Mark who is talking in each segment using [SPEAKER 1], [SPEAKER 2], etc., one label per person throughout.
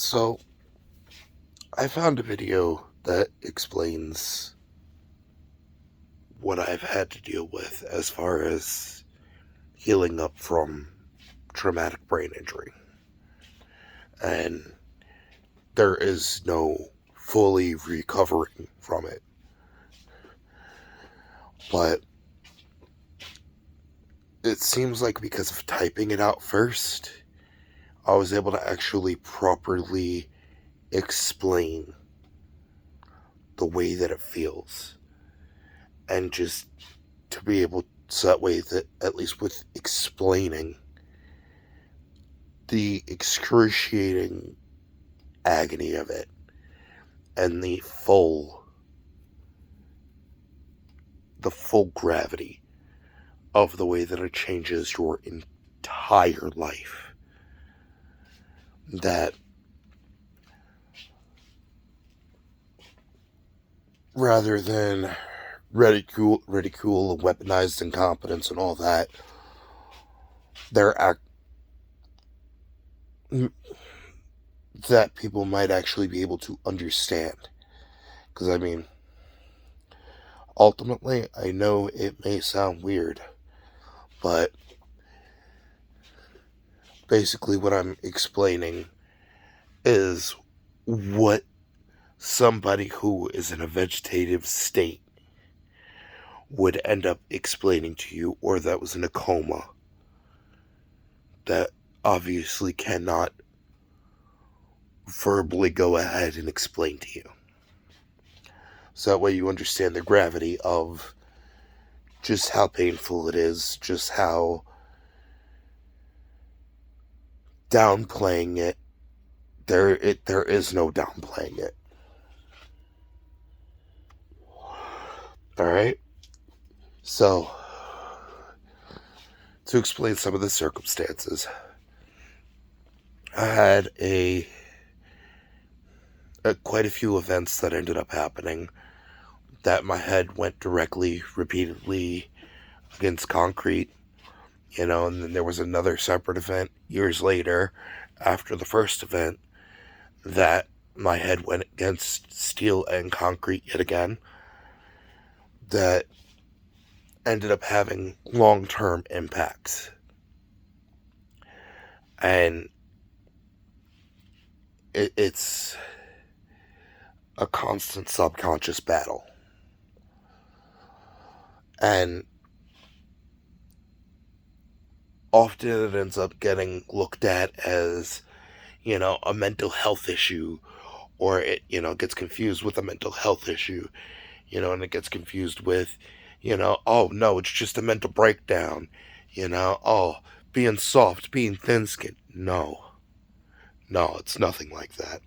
[SPEAKER 1] So, I found a video that explains what I've had to deal with as far as healing up from traumatic brain injury. And there is no fully recovering from it. But it seems like because of typing it out first, I was able to actually properly explain the way that it feels. And just to be able, so that way that at least with explaining the excruciating agony of it and the full gravity of the way that it changes your entire life, that rather than ridicule and weaponized incompetence and all that, they're that people might actually be able to understand. Because, I mean, ultimately, I know it may sound weird, but basically what I'm explaining is what somebody who is in a vegetative state would end up explaining to you, or that was in a coma, that obviously cannot verbally go ahead and explain to you. So that way you understand the gravity of just how painful it is, just how downplaying it, there is no downplaying it. Alright? So, to explain some of the circumstances, I had quite a few events that ended up happening that my head went directly, repeatedly against concrete, and then there was another separate event years later after the first event that my head went against steel and concrete yet again, that ended up having long-term impacts. And it's a constant subconscious battle. And often it ends up getting looked at as, a mental health issue, or it, gets confused with a mental health issue, and it gets confused with, oh no, it's just a mental breakdown, oh, being soft, being thin skinned. No, it's nothing like that.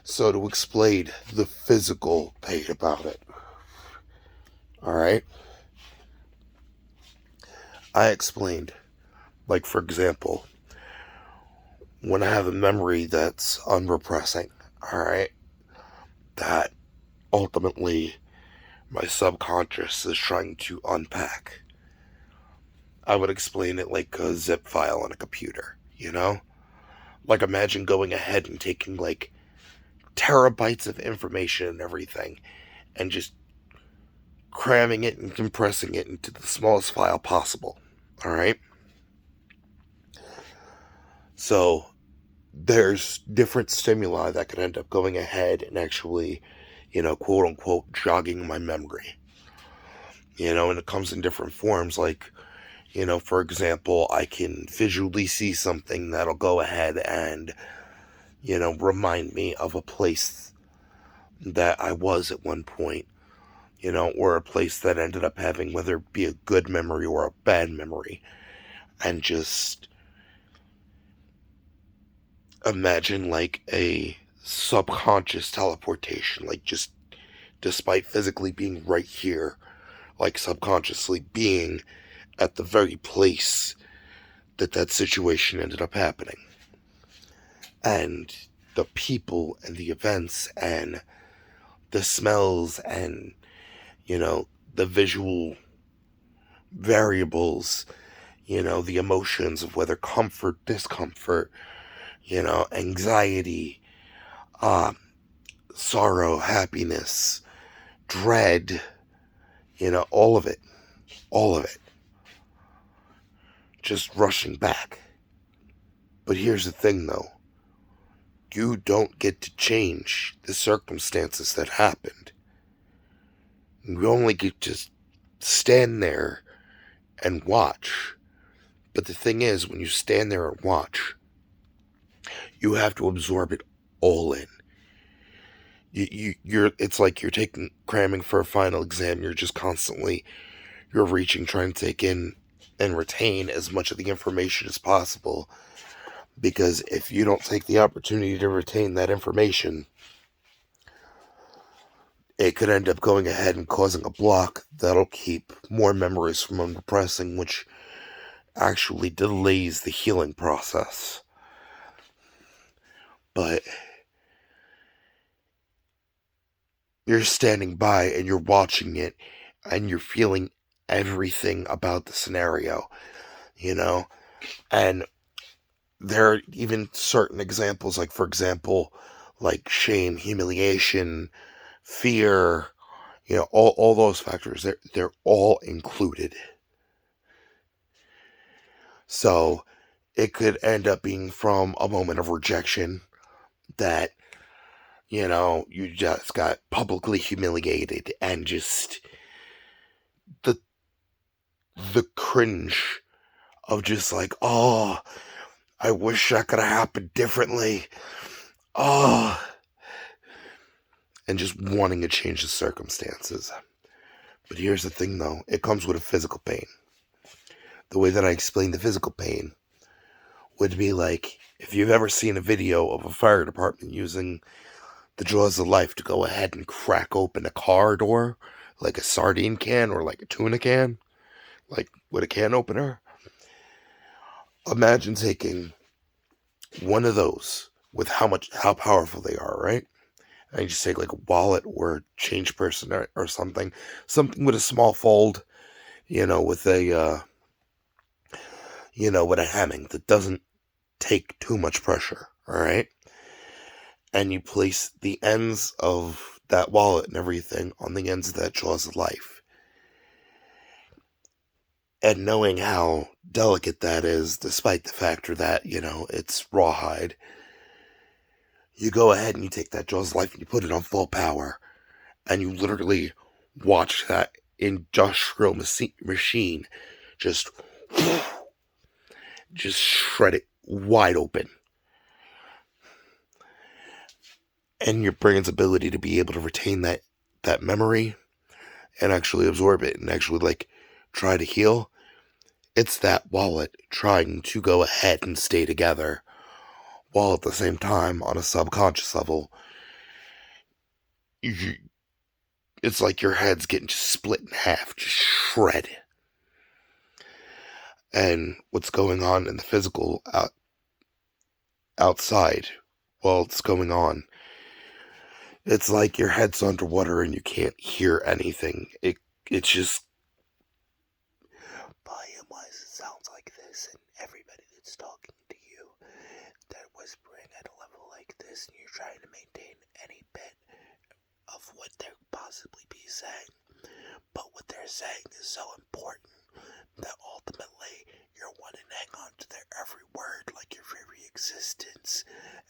[SPEAKER 1] So to explain the physical pain about it, alright, I explained, like for example, when I have a memory that's unrepressing, alright, that ultimately my subconscious is trying to unpack. I would explain it like a zip file on a computer, Like imagine going ahead and taking like terabytes of information and everything and just cramming it and compressing it into the smallest file possible. Alright? So there's different stimuli that could end up going ahead and actually, quote unquote, jogging my memory. And it comes in different forms. Like, for example, I can visually see something that'll go ahead and, remind me of a place that I was at one point, or a place that ended up having, whether it be a good memory or a bad memory. And just imagine like a subconscious teleportation, like just despite physically being right here, like subconsciously being at the very place that situation ended up happening. And the people and the events and the smells and, the visual variables, the emotions of whether comfort, discomfort, anxiety, uh, sorrow, happiness, dread, all of it, all of it, just rushing back. But here's the thing though, you don't get to change the circumstances that happened. You only get to stand there and watch. But the thing is, when you stand there and watch, you have to absorb it all in. It's like you're cramming for a final exam. You're reaching, trying to take in and retain as much of the information as possible. Because if you don't take the opportunity to retain that information, it could end up going ahead and causing a block that'll keep more memories from unrepressing, which actually delays the healing process. But you're standing by and you're watching it and you're feeling everything about the scenario, and there are even certain examples, like, for example, like shame, humiliation, fear, all those factors, they're all included. So it could end up being from a moment of rejection that, you just got publicly humiliated, and just the cringe of just like, oh, I wish that could have happened differently. Oh, and just wanting to change the circumstances. But here's the thing though, it comes with a physical pain. The way that I explain the physical pain would be like, if you've ever seen a video of a fire department using the jaws of life to go ahead and crack open a car door, like a sardine can or like a tuna can, like with a can opener. Imagine taking one of those with how powerful they are, right? And you just take like a wallet or a change person or something with a small fold, with a, with a Hamming that doesn't take too much pressure, all right? And you place the ends of that wallet and everything on the ends of that jaws of life. And knowing how delicate that is, despite the factor that, it's rawhide, you go ahead and you take that jaws of life and you put it on full power. And you literally watch that industrial machine just shred it wide open. And your brain's ability to be able to retain that memory and actually absorb it and actually like try to heal, it's that wallet trying to go ahead and stay together, while at the same time, on a subconscious level, it's like your head's getting just split in half, just shred. And what's going on in the physical outside while it's going on, it's like your head's underwater and you can't hear anything. It's just volume-wise, it sounds like this, and everybody that's talking to you, they're whispering at a level like this, and you're trying to maintain any bit of what they're possibly be saying. But what they're saying is so important that ultimately you're wanting to hang on to their every word, like your very existence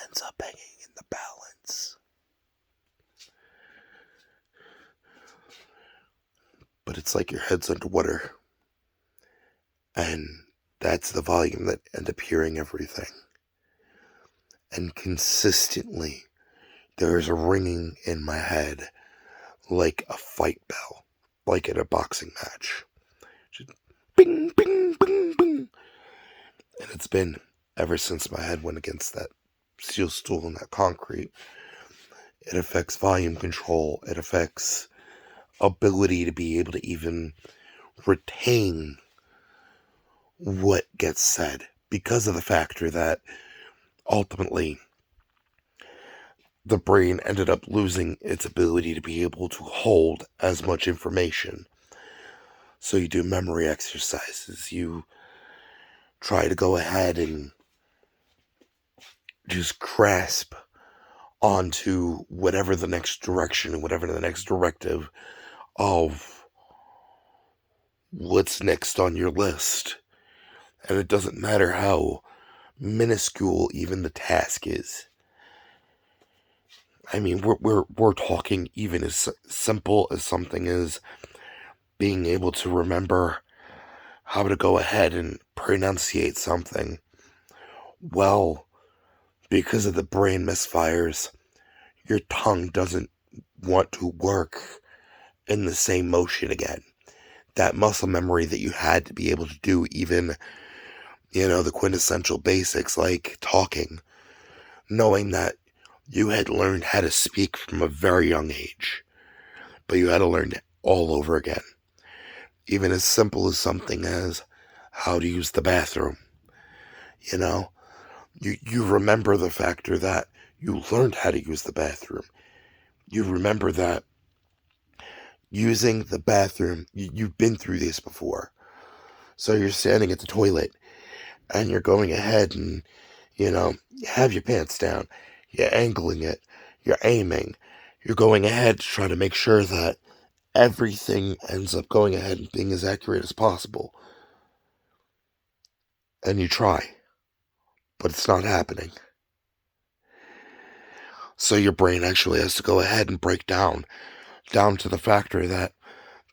[SPEAKER 1] ends up hanging in the balance. But it's like your head's underwater, and that's the volume that end up hearing everything. And consistently, there is a ringing in my head like a fight bell, like in a boxing match. Just bing, bing, bing, bing. And it's been ever since my head went against that steel stool and that concrete. It affects volume control. It affects ability to be able to even retain what gets said, because of the factor that ultimately the brain ended up losing its ability to be able to hold as much information. So you do memory exercises, you try to go ahead and just grasp onto whatever the next direction, whatever the next directive of what's next on your list. And it doesn't matter how minuscule even the task is. I mean, we're talking even as simple as something as being able to remember how to go ahead and pronunciate something. Well, because of the brain misfires, your tongue doesn't want to work in the same motion again. That muscle memory that you had to be able to do even, the quintessential basics like talking, knowing that you had learned how to speak from a very young age, but you had to learn it all over again. Even as simple as something as how to use the bathroom. You remember the factor that you learned how to use the bathroom. You remember that using the bathroom, you've been through this before. So you're standing at the toilet and you're going ahead and, you have your pants down. You're angling it. You're aiming. You're going ahead to try to make sure that everything ends up going ahead and being as accurate as possible. And you try, but it's not happening. So your brain actually has to go ahead and break down to the factor that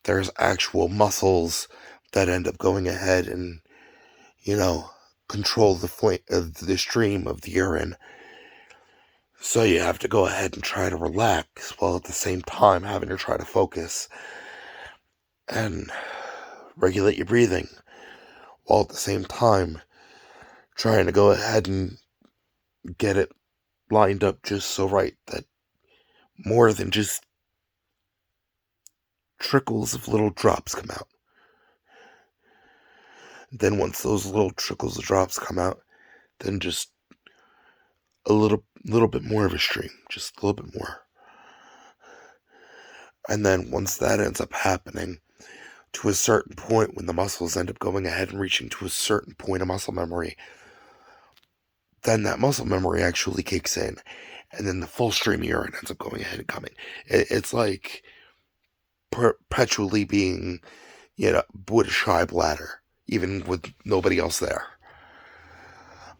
[SPEAKER 1] there's actual muscles that end up going ahead and, control the stream of the urine. So you have to go ahead and try to relax while at the same time having to try to focus and regulate your breathing while at the same time trying to go ahead and get it lined up just so right that more than just trickles of little drops come out. Then once those little trickles of drops come out, then just a little bit more of a stream, just a little bit more. And then once that ends up happening to a certain point, when the muscles end up going ahead and reaching to a certain point of muscle memory, then that muscle memory actually kicks in, and then the full stream of urine ends up going ahead and coming. It's like perpetually being, with a shy bladder, even with nobody else there.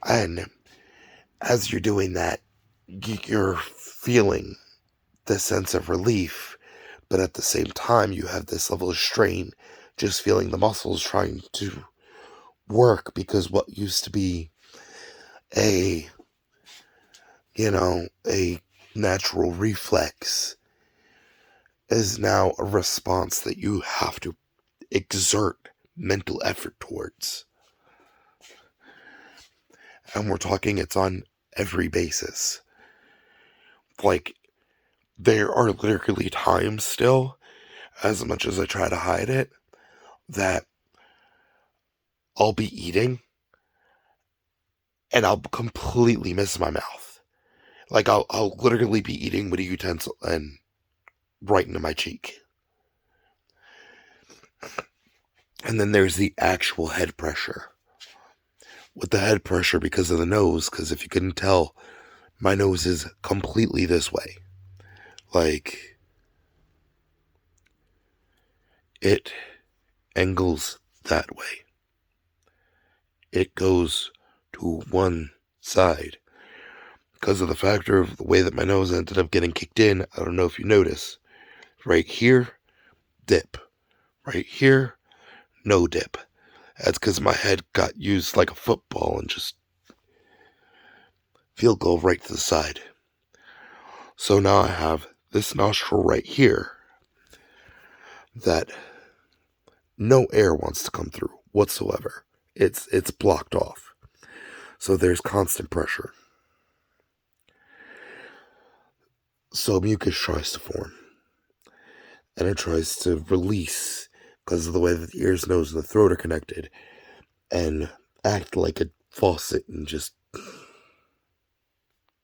[SPEAKER 1] And as you're doing that, you're feeling this sense of relief, but at the same time, you have this level of strain, just feeling the muscles trying to work, because what used to be a natural reflex is now a response that you have to exert mental effort towards. And we're talking it's on every basis. Like, there are literally times still, as much as I try to hide it, that I'll be eating and I'll completely miss my mouth. Like, I'll literally be eating with a utensil and right into my cheek. And then there's the actual head pressure. With the head pressure because of the nose, because if you couldn't tell, my nose is completely this way. Like, it angles that way. It goes to one side. Because of the factor of the way that my nose ended up getting kicked in, I don't know if you notice. Right here, dip. Right here, no dip. That's because my head got used like a football and just field goal right to the side. So now I have this nostril right here that no air wants to come through whatsoever. It's blocked off. So there's constant pressure. So mucus tries to form. And it tries to release because of the way that the ears, nose, and the throat are connected, and act like a faucet and just